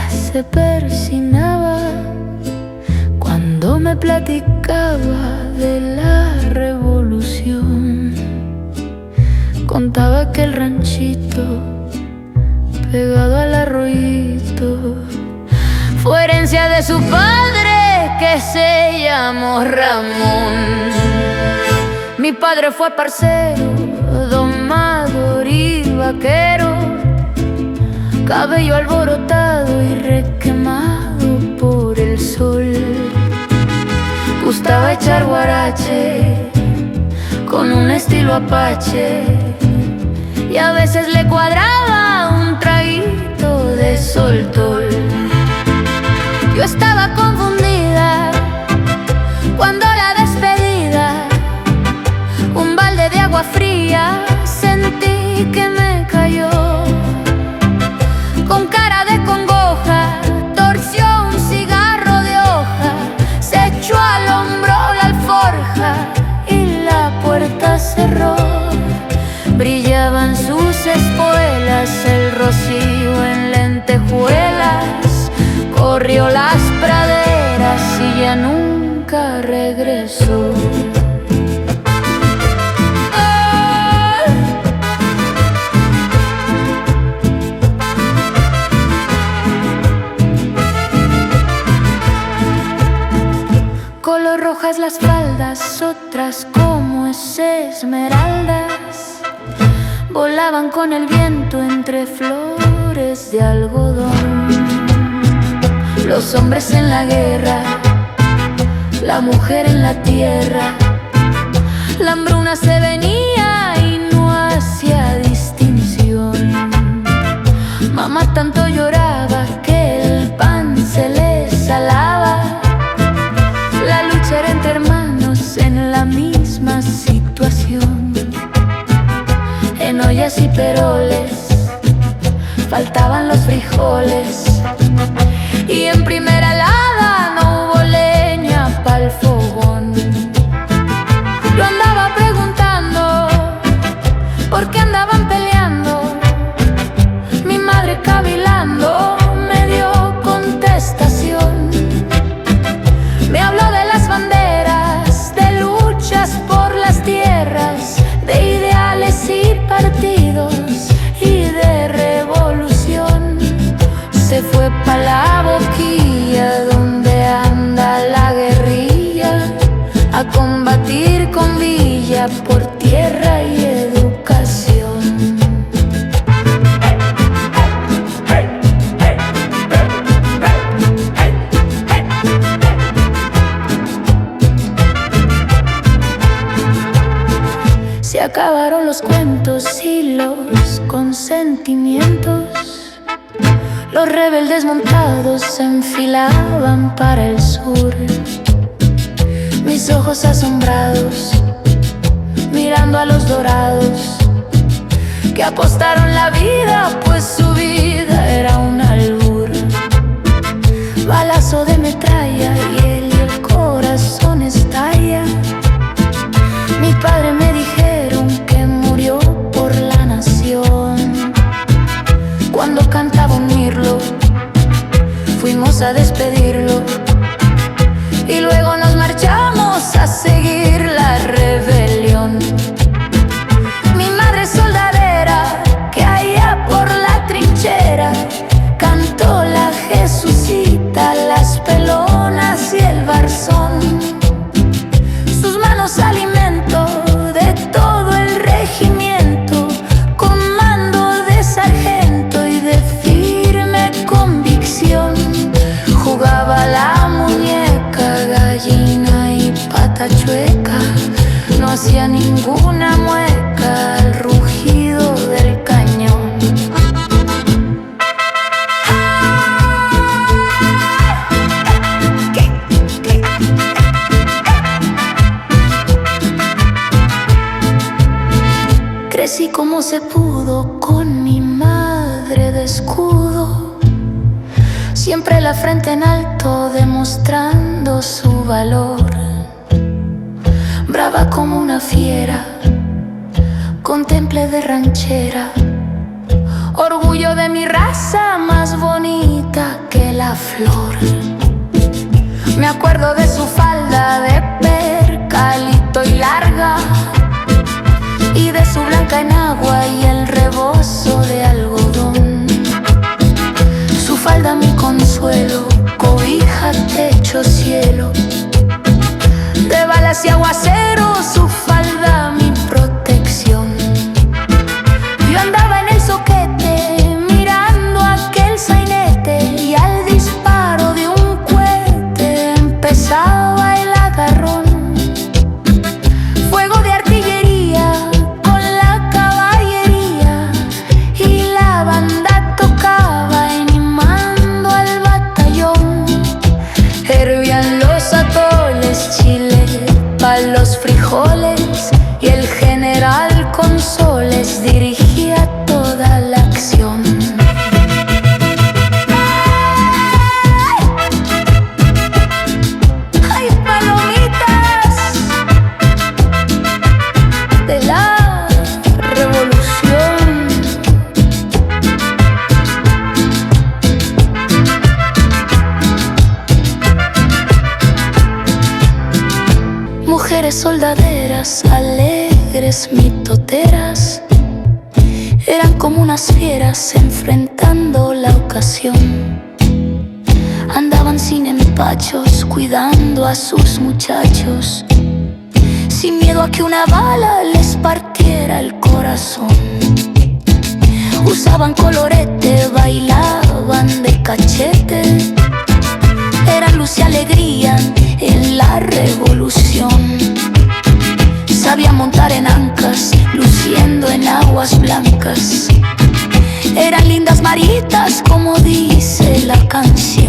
se persinaba cuando me platicaba de la revolución. Contaba que el ranchito pegado al arroyito fue herencia de su padre, que se llamó Ramón. Mi padre fue parcero, domador y vaquero, cabello alborotado y requemado por el sol. Gustaba echar guarache con un estilo apache, y a veces le cuadraba un traguito de soltol. Yo estaba confundida cuando la despedida, un balde de agua fría sentí que me cayó. Con cara de congoja torció un cigarro de hoja, se echó al hombro la alforja y la puerta cerró. Brillaban sus espuelas, el rocío en lentejuelas corrió las praderas y ya nunca regresó. Color rojas las faldas, otras como esmeraldas, volaban con el viento entre flores de algodón. Los hombres en la guerra, la mujer en la tierra, la hambruna se venía y no hacía distinción. Mamá tanto lloraba que el pan se le salaba. La lucha era entre hermanos en la misma situación. En ollas y peroles faltaban los frijoles, y en primera helada no hubo leña pa'l fogón. Yo andaba preguntando por qué andaban peleando. Mi madre cavilando me dio contestación. Me habló de las banderas, de luchas por las tierras, de ideales y partidos y de revolución. Se fue pa' la boquilla donde anda la guerrilla, a combatir con Villa por tierra y educación. Se acabaron los cuentos y los consentimientos. Los rebeldes montados se enfilaban para el sur. Mis ojos asombrados mirando a los dorados que apostaron la vida, pues su vida era un albur. Balazo de metralla y el corazón estalla. Mi padre me dijeron que murió por la nación. Cuando cantaba un mirlo, fuimos a despedirlo, y luego nos marchamos a seguir la rebelión. Mi madre soldadera, que allá por la trinchera cantó la Jesucita, las pelonas y el barzón. Sus manos alimento de todo el regimiento, con mando de sargento y de firme convicción. Jugaba la muñeca, gallina y pata chueca, no hacía ninguna mueca al rugido del cañón. Crecí como se pudo con mi madre de escudo, siempre la frente en alto demostrando su valor. Brava como una fiera, con temple de ranchera, orgullo de mi raza más bonita que la flor. Me acuerdo de su falda de percalito y larga, y de su blanca enagua y el rebozo de algodón. Su falda mi consuelo, cobija, techo, cielo. De balas y aguaceros, su falda mi protección. Yo andaba en el soquete, mirando aquel sainete, y al disparo de un cohete empezaba el agarrón. Fuego de artillería con la caballería, y la banda tocaba animando al batallón. Hervían los atoles, chile pa' los frijoles, y el general Consoles dirigía toda la acción. ¡Ay, palomitas de la revolución! Mujeres soldaderas, alegres, mitoteras, eran como unas fieras enfrentando la ocasión. Andaban sin empachos, cuidando a sus muchachos, sin miedo a que una bala les partiera el corazón. Usaban colorete, bailaban de cachete, eran luz y alegría en la revolución. Sabían montar en ancas, luciendo en aguas blancas. Eran lindas maritas, como dice la canción.